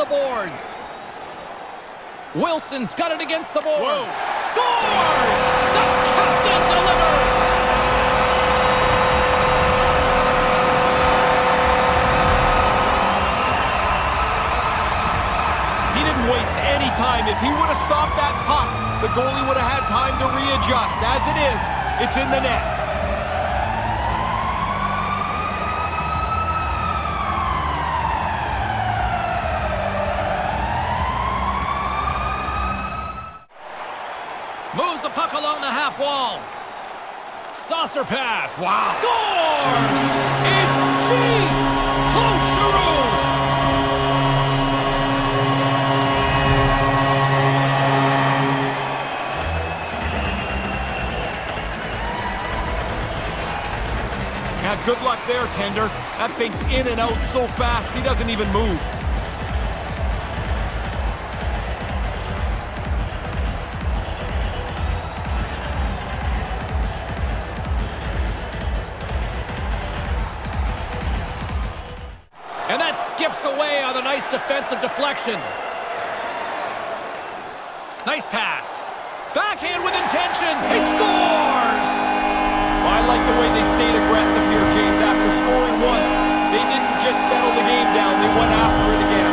boards. Wilson's got it against the boards. Whoa. Scores! The captain delivers! He didn't waste any time. If he would have stopped that puck, the goalie would have had time to readjust. As it is, it's in the net. Moves the puck along the half wall. Saucer pass. Wow. Scores! It's G. Claude Giroux. Yeah, good luck there, Tender. That thing's in and out so fast, he doesn't even move. And that skips away on a nice defensive deflection. Nice pass. Backhand with intention. He scores! I like the way they stayed aggressive here, James. After scoring once, they didn't just settle the game down. They went after it again.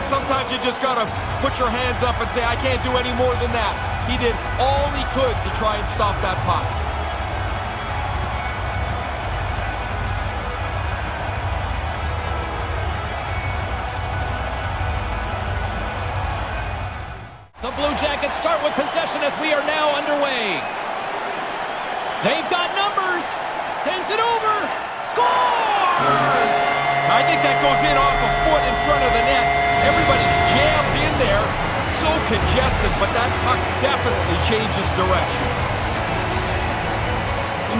Sometimes you just got to put your hands up and say, I can't do any more than that. He did all he could to try and stop that puck. The Blue Jackets start with possession as we are now underway. They've got numbers. Sends it over. Scores! I think that goes in off a foot in front of the net. Everybody's jammed in there. So congested, but that puck definitely changes direction.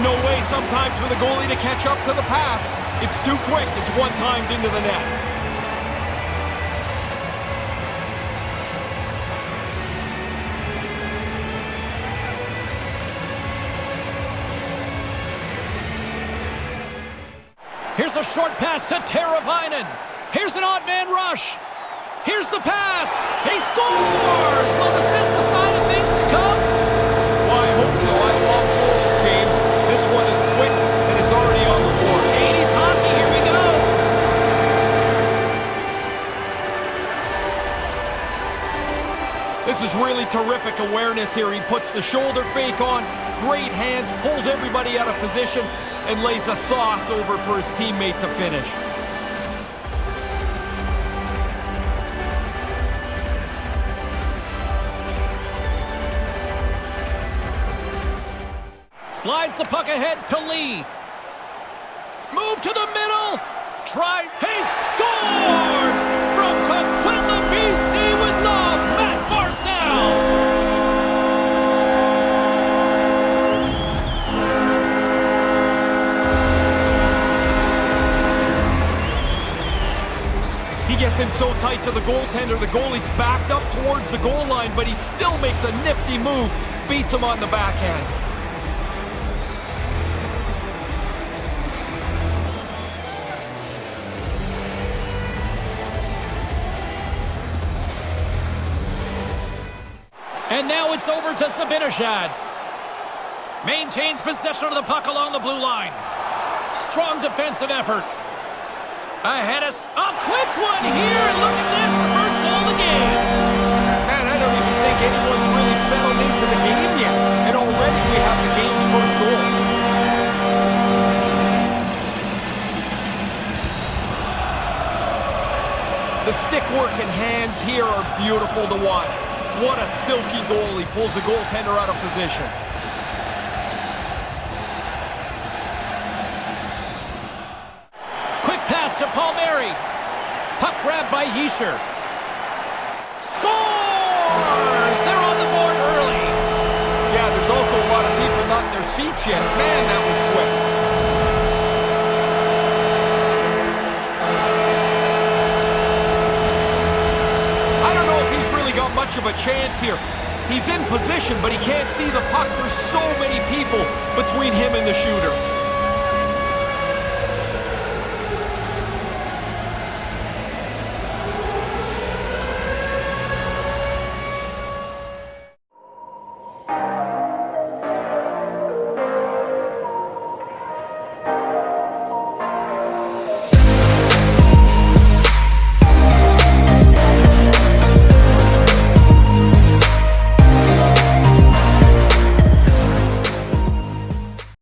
No way sometimes for the goalie to catch up to the pass. It's too quick. It's one-timed into the net. Here's a short pass to Teravainen. Here's an odd man rush. Here's the pass. He scores! Will this is the sign of things to come? Well, I hope so. I love goals, James. This one is quick, and it's already on the board. 80s hockey, here we go. This is really terrific awareness here. He puts the shoulder fake on, great hands, pulls everybody out of position, and lays a sauce over for his teammate to finish. Slides the puck ahead to Lee. Move to the middle. Try. He scores! From Coquitlam, BC with love, Matt Barzal. He gets in so tight to the goaltender, the goalie's backed up towards the goal line, but he still makes a nifty move, beats him on the backhand. And now it's over to Zibanejad. Maintains possession of the puck along the blue line. Strong defensive effort. Ahead us. A quick one here. Look at this. The first goal of the game. Man, I don't even think anyone's really settled into the game yet. And already we have the game's first goal. The stick work and hands here are beautiful to watch. What a silky goal. He pulls the goaltender out of position. Quick pass to Palmieri. Puck grabbed by Hischier. Scores! They're on the board early. Yeah, there's also a lot of people not in their seats yet. Man, that was quick. I don't know if he's really got much of a chance here. He's in position, but he can't see the puck. There's so many people between him and the shooter.